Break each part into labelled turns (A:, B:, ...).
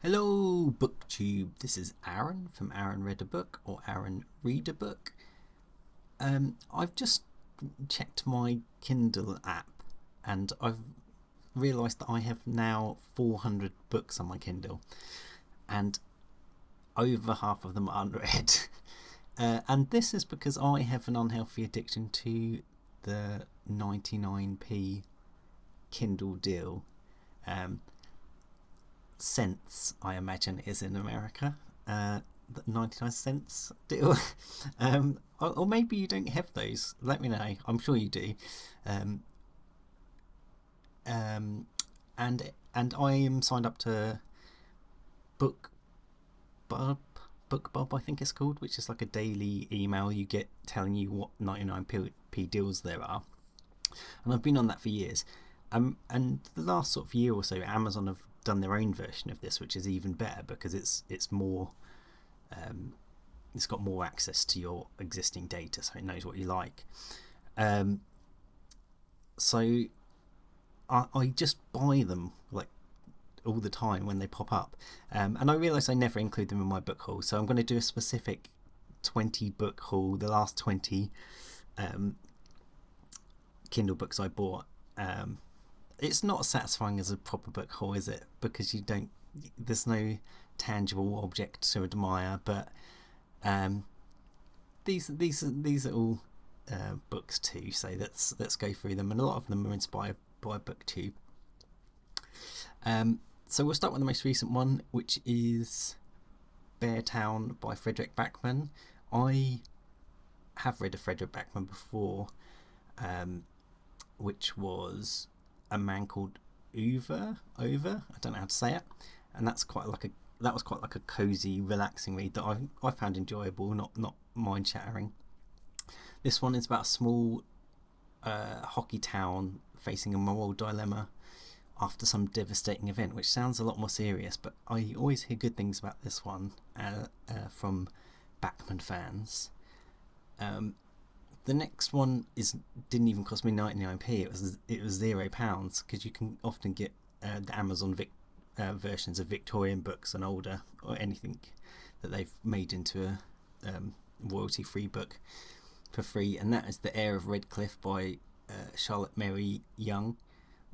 A: Hello, BookTube. This is Aaron from Aaron Read a Book or Aaron Read a Book. I've just checked my Kindle app and I've realised that I have now 400 books on my Kindle and over half of them are unread. And this is because I have an unhealthy addiction to the 99p Kindle deal. Cents, I imagine, is in America. The 99 cents deal. Or maybe you don't have those. Let me know. I'm sure you do. Um, and I am signed up to Book Bub, I think it's called, which is like a daily email you get telling you what 99p deals there are. And I've been on that for years. And the last sort of year or so, Amazon have done their own version of this, which is even better because it's more, it's got more access to your existing data, so it knows what you like. So I just buy them like all the time when they pop up, and I realise I never include them in my book haul. So I'm going to do a specific 20 book haul, the last 20 Kindle books I bought. It's not satisfying as a proper book haul, is it? Because there's no tangible object to admire. But these are all books too. So let's go through them, and a lot of them are inspired by BookTube. So we'll start with the most recent one, which is Beartown by Frederick Backman. I have read a Frederick Backman before, which was a man called Over. I don't know how to say it, and that was quite like a cozy, relaxing read that I found enjoyable, not mind shattering. This one is about a small hockey town facing a moral dilemma after some devastating event, which sounds a lot more serious, but I always hear good things about this one from Backman fans. The next one didn't even cost me 99p. It was £0 because you can often get the Amazon versions of Victorian books and older, or anything that they've made into a royalty-free book for free, and that is The Heir of Redcliffe by Charlotte Mary Young,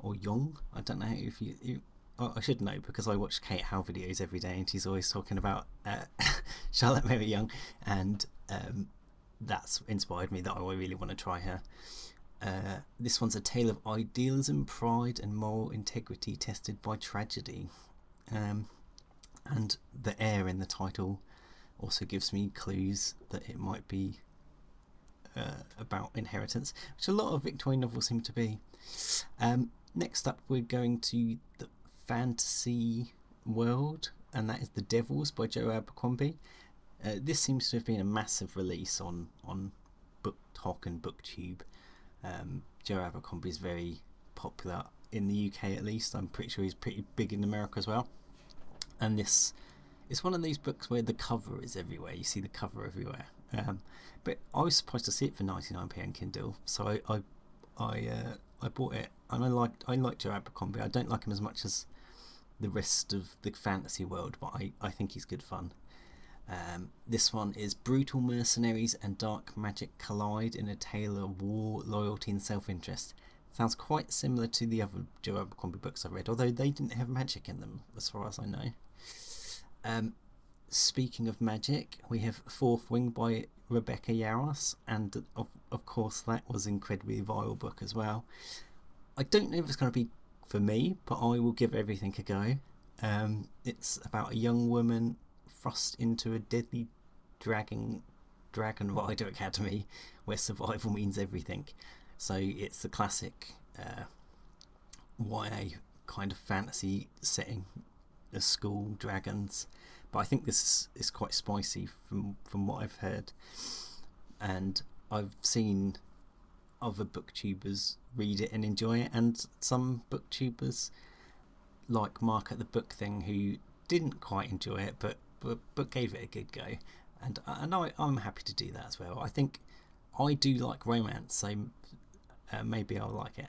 A: or Young. I don't know if you I should know because I watch Kate Howe videos every day, and she's always talking about Charlotte Mary Young, and that's inspired me that I really want to try her. This one's a tale of idealism, pride, and moral integrity tested by tragedy. And the heir in the title also gives me clues that it might be about inheritance, which a lot of Victorian novels seem to be. Next up, we're going to the fantasy world, and that is The Devils by Joe Abercrombie. This seems to have been a massive release on BookTok and BookTube. Joe Abercrombie is very popular in the UK, at least. I'm pretty sure he's pretty big in America as well. And this is one of these books where the cover is everywhere. You see the cover everywhere. But I was surprised to see it for 99p on Kindle, so I bought it, and I like Joe Abercrombie. I don't like him as much as the rest of the fantasy world, but I think he's good fun. This one is brutal mercenaries and dark magic collide in a tale of war, loyalty, and self-interest. Sounds quite similar to the other Joe Abercrombie books I read, although they didn't have magic in them, as far as I know. Speaking of magic, we have Fourth Wing by Rebecca Yarros, and of course that was an incredibly viral book as well. I don't know if it's going to be for me, but I will give everything a go. It's about a young woman thrust into a deadly dragon rider academy where survival means everything. So it's the classic YA kind of fantasy setting, a school, dragons, but I think this is quite spicy from what I've heard, and I've seen other booktubers read it and enjoy it, and some booktubers like Mark at the Book Thing who didn't quite enjoy it but gave it a good go, and I'm happy to do that as well. I think I do like romance, so maybe I'll like it,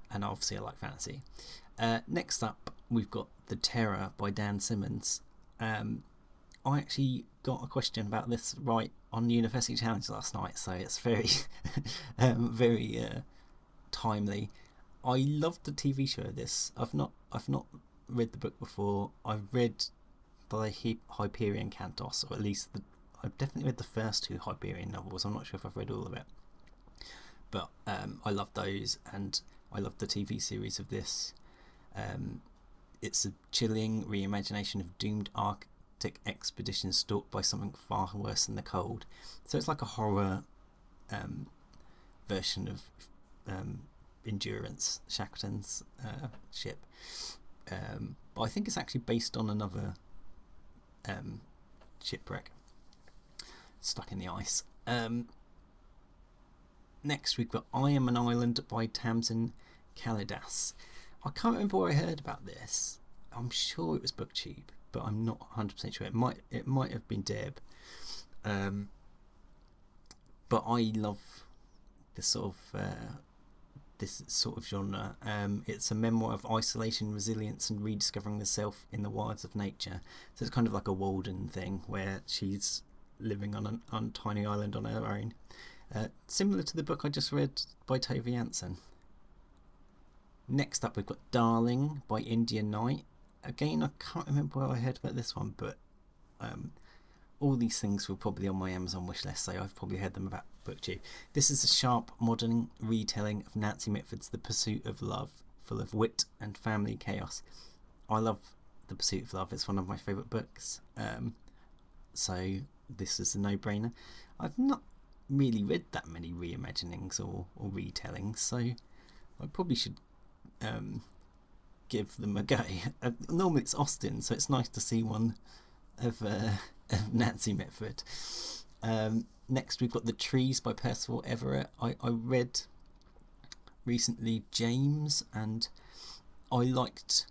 A: and obviously I like fantasy. Next up, we've got The Terror by Dan Simmons. I actually got a question about this right on University Challenge last night, so it's very, very timely. I loved the TV show of this. I've not read the book before. I've read the Hyperion Cantos, or at least I've definitely read the first two Hyperion novels. I'm not sure if I've read all of it, but I love those, and I love the TV series of this. It's a chilling reimagination of doomed Arctic expeditions stalked by something far worse than the cold. So it's like a horror version of Endurance, Shackleton's ship. But I think it's actually based on another shipwreck stuck in the ice. Next we've got I Am an Island by Tamsin Kalidas. I can't remember where I heard about this. I'm sure it was BookTube, but I'm not 100% sure. It might have been Deb. But I love this sort of genre. It's a memoir of isolation, resilience, and rediscovering the self in the wilds of nature. So it's kind of like a Walden thing, where she's living on a tiny island on her own. Similar to the book I just read by Tove Jansson. Next up, we've got Darling by India Knight. Again, I can't remember where I heard about this one, but all these things were probably on my Amazon wishlist, so I've probably heard them about BookTube. This is a sharp, modern retelling of Nancy Mitford's The Pursuit of Love, full of wit and family chaos. I love The Pursuit of Love. It's one of my favourite books, so this is a no-brainer. I've not really read that many reimaginings or retellings, so I probably should give them a go. Normally it's Austen, so it's nice to see one of Nancy Mitford. Next we've got The Trees by Percival Everett. I read recently James, and I liked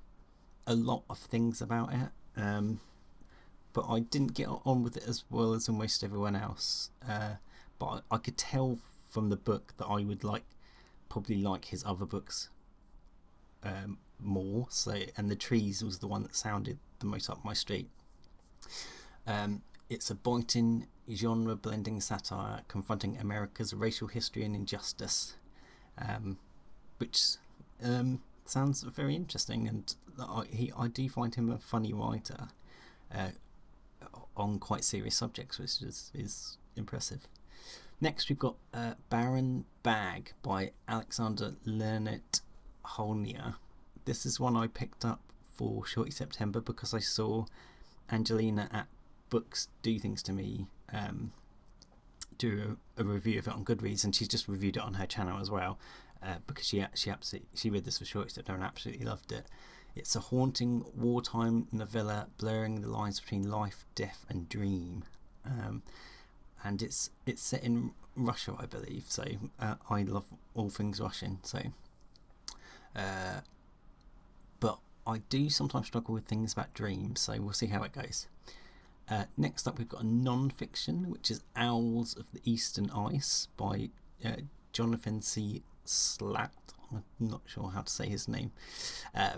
A: a lot of things about it, but I didn't get on with it as well as almost everyone else. But I could tell from the book that I would probably like his other books more. So, and The Trees was the one that sounded the most up my street. It's a biting, genre-blending satire confronting America's racial history and injustice, which sounds very interesting, and I do find him a funny writer on quite serious subjects, which is impressive. Next we've got Baron Bag by Alexander Lernet Holnier. This is one I picked up for Shorty September because I saw Angelina at Books Do Things to Me do a review of it on Goodreads, and she's just reviewed it on her channel as well, because she read this for Shorty September and absolutely loved it. It's a haunting wartime novella blurring the lines between life, death and dream, and it's set in Russia, I believe, so I love all things Russian, so but I do sometimes struggle with things about dreams, so we'll see how it goes. Next up we've got a non-fiction, which is Owls of the Eastern Ice by Jonathan C. Slatt. I'm not sure how to say his name. I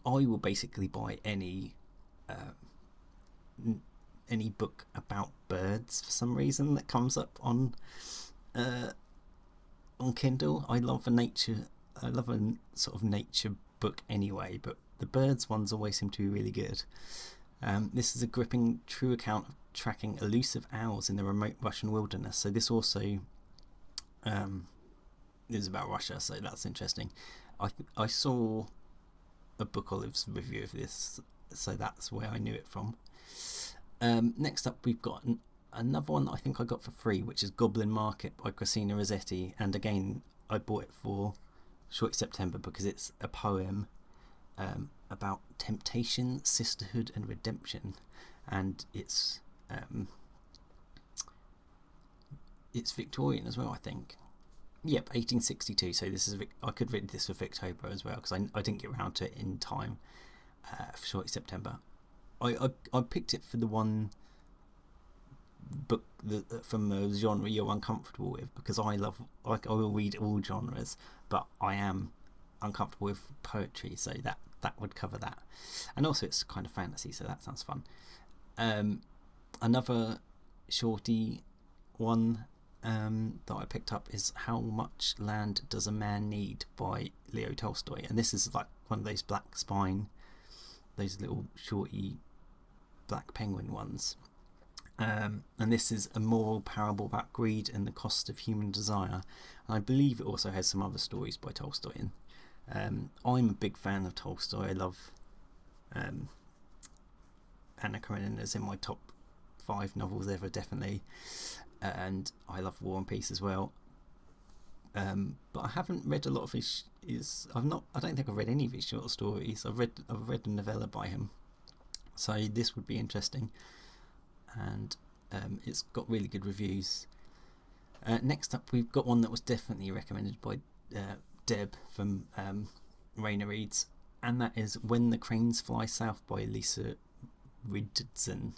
A: will basically buy any book about birds for some reason that comes up on Kindle. I love a sort of nature book anyway, but the birds ones always seem to be really good. This is a gripping, true account of tracking elusive owls in the remote Russian wilderness. So this also is about Russia, so that's interesting. I saw a Book Olive's review of this, so that's where I knew it from. Next up we've got another one that I think I got for free, which is Goblin Market by Christina Rossetti, and again I bought it for Short September because it's a poem about temptation, sisterhood and redemption, and it's Victorian as well, I think. Yep, 1862. So this is I could read this for Victober as well because I didn't get around to it in time for Short September. I picked it for the one book from a genre you're uncomfortable with, because I will read all genres, but I am uncomfortable with poetry, so that would cover that. And also it's kind of fantasy, so that sounds fun. Another shorty one that I picked up is How Much Land Does a Man Need by Leo Tolstoy, and this is like one of those black spine, those little shorty black penguin ones. And this is a moral parable about greed and the cost of human desire. And I believe it also has some other stories by Tolstoy in. I'm a big fan of Tolstoy. I love Anna Karenina's in my top 5 novels ever, definitely. And I love War and Peace as well. But I haven't read a lot of his. I don't think I've read any of his short stories. I've read a novella by him, so this would be interesting. And it's got really good reviews. Next up, we've got one that was definitely recommended by Deb from Rainer Reads, and that is When the Cranes Fly South by Lisa Ridson.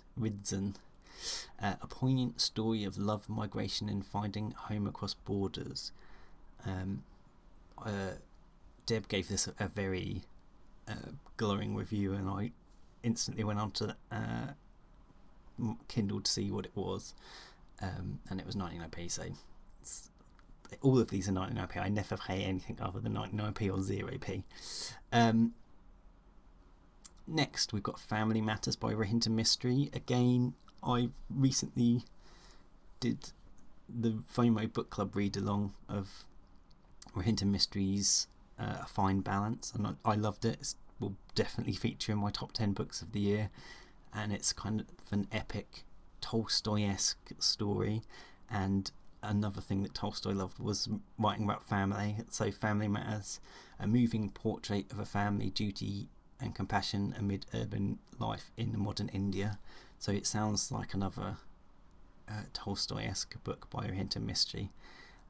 A: A poignant story of love, migration, and finding home across borders. Deb gave this a very glowing review, and I instantly went on to Kindle to see what it was, and it was 99p. So all of these are 99p. I never pay anything other than 99p or 0p. Next, we've got Family Matters by Rohinton Mystery. Again, I recently did the FOMO book club read along of Rohinton Mystery's A Fine Balance, and I loved it. It will definitely feature in my top 10 books of the year, and it's kind of an epic Tolstoy-esque story. And another thing that Tolstoy loved was writing about family. So Family Matters, a moving portrait of a family, duty and compassion amid urban life in modern India. So it sounds like another Tolstoy-esque book by Rohinton Mystery.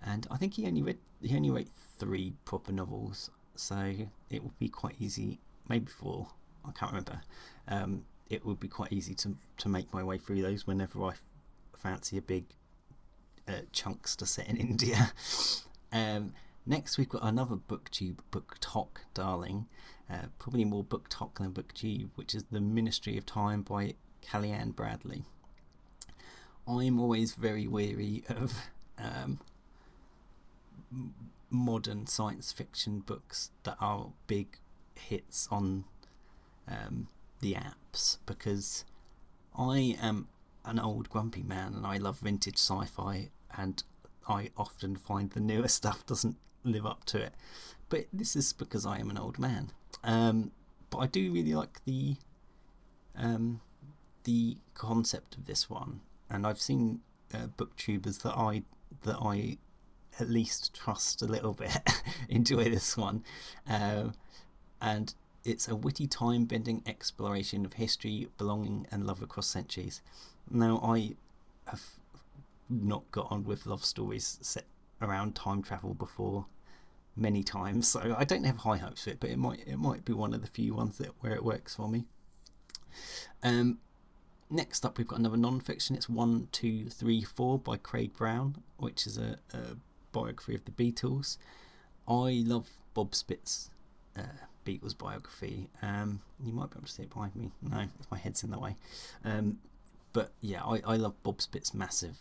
A: And I think he only wrote 3 proper novels, so it would be quite easy, maybe 4, I can't remember. It would be quite easy to make my way through those whenever I fancy a big chunks to set in India. Next we've got another BookTok darling, probably more BookTok than BookTube, which is The Ministry of Time by Kellyanne Bradley. I'm always very weary of modern science fiction books that are big hits on the apps, because I am an old grumpy man and I love vintage sci-fi, and I often find the newer stuff doesn't live up to it. But this is because I am an old man. But I do really like the concept of this one, and I've seen booktubers that I at least trust a little bit enjoy this one, and it's a witty time-bending exploration of history, belonging and love across centuries. Now, I have not got on with love stories set around time travel before many times, so I don't have high hopes for it, but it might be one of the few ones where it works for me. Next up, we've got another non-fiction. It's 1, 2, 3, 4 by Craig Brown, which is a biography of the Beatles. I love Bob Spitz's Beatles biography. You might be able to see it behind me. No, my head's in the way. But yeah, I love Bob Spitz's massive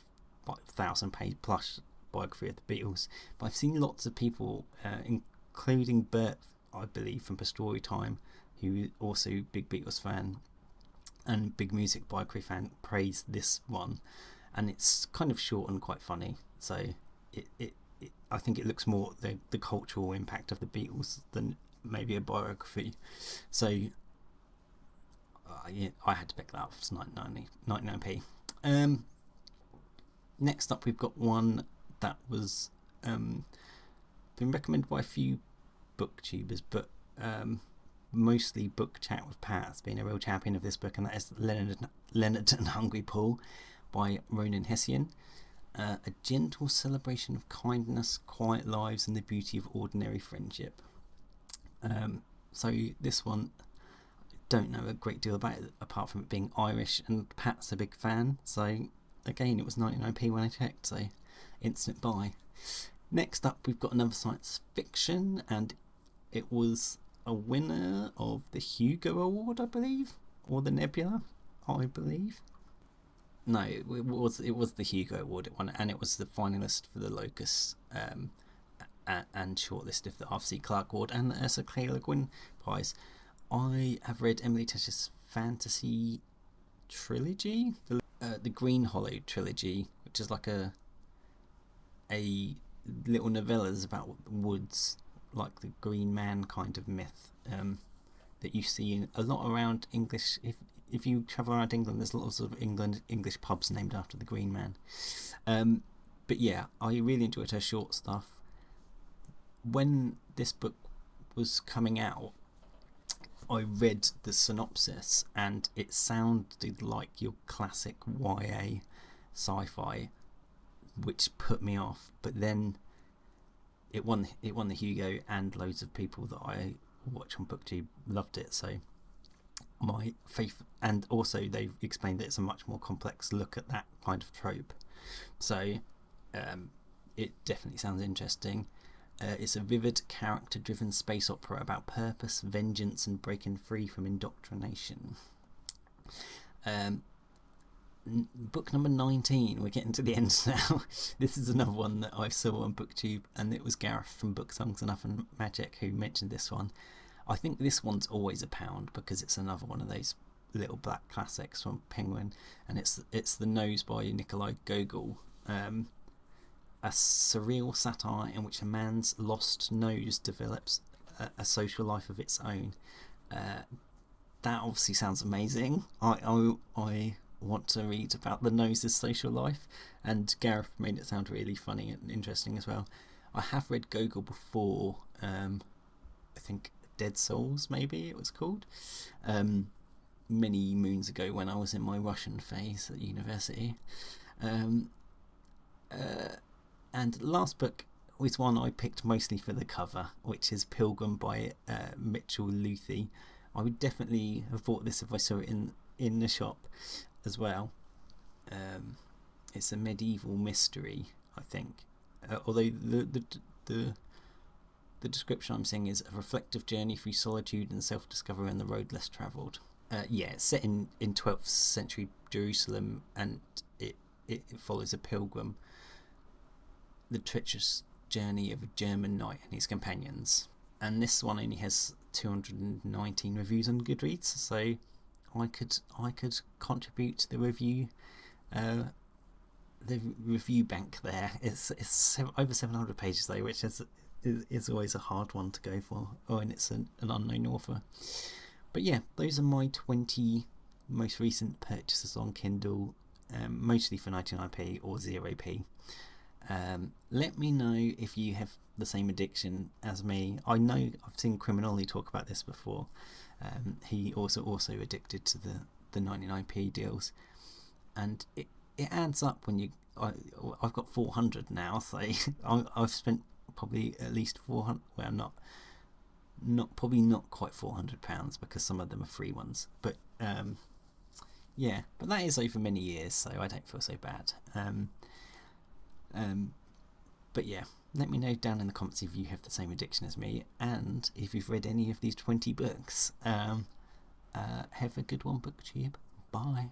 A: 1,000-page plus biography of the Beatles. But I've seen lots of people, including Bert, I believe, from Story Time, who is also big Beatles fan and big music biography fan, praise this one, and it's kind of short and quite funny. So I think it looks more the cultural impact of the Beatles than maybe a biography. So yeah, I had to pick that up. It's 99p. Next up, we've got one that was been recommended by a few booktubers, but mostly Book Chat with Pat has been a real champion of this book, and that is Leonard and Hungry Paul by Ronan Hessian. A gentle celebration of kindness, quiet lives, and the beauty of ordinary friendship. So this one, I don't know a great deal about it apart from it being Irish, and Pat's a big fan, so again it was 99p when I checked, so instant buy. Next up, we've got another science fiction, and it was a winner of the Hugo Award, I believe, or the Nebula, I believe. No, it was the Hugo Award it won, and it was the finalist for the Locus, and shortlisted for the Arthur C. Clarke Award and the Ursula K. Le Guin Prize. I have read Emily Tesh's fantasy trilogy, the Green Hollow trilogy, which is like a little novellas about woods, like the Green Man kind of myth, that you see a lot around English. If you travel around England, there's lots of English pubs named after the Green Man. But yeah, I really enjoyed her short stuff. When this book was coming out, I read the synopsis and it sounded like your classic YA sci-fi, which put me off. But then it won the Hugo, and loads of people that I watch on BookTube loved it. So my faith, and also they've explained that it's a much more complex look at that kind of trope. So it definitely sounds interesting. It's a vivid, character-driven space opera about purpose, vengeance, and breaking free from indoctrination. Book number 19, we're getting to the end now. This is another one that I saw on BookTube, and it was Gareth from Book Songs and Other Magic who mentioned this one. I think this one's always £1 because it's another one of those little black classics from Penguin, and it's The Nose by Nikolai Gogol. A surreal satire in which a man's lost nose develops a social life of its own. That obviously sounds amazing. I want to read about the nose's social life, and Gareth made it sound really funny and interesting as well. I have read Gogol before. I think Dead Souls, maybe it was called, many moons ago when I was in my Russian phase at university. And last book was one I picked mostly for the cover, which is Pilgrim by Mitchell Luthi. I would definitely have bought this if I saw it in the shop as well. It's a medieval mystery, I think. Although the description I'm seeing is a reflective journey through solitude and self-discovery on the road less travelled. It's set in 12th century Jerusalem, and it follows a pilgrim, the treacherous journey of a German knight and his companions. And this one only has 219 reviews on Goodreads, so I could contribute to the review bank there. It's over 700 pages though, which is always a hard one to go for. And it's an unknown author. But yeah, those are my 20 most recent purchases on Kindle, mostly for 99p or 0p. Let me know if you have the same addiction as me. I know I've seen Criminoli talk about this before. He also addicted to the 99p deals, and it adds up when I've got 400 now, so I've spent probably at least 400. Well, probably not quite £400 because some of them are free ones, but yeah, but that is over many years, so I don't feel so bad. But yeah, let me know down in the comments if you have the same addiction as me, and if you've read any of these 20 books. Have a good one, BookTube. Bye.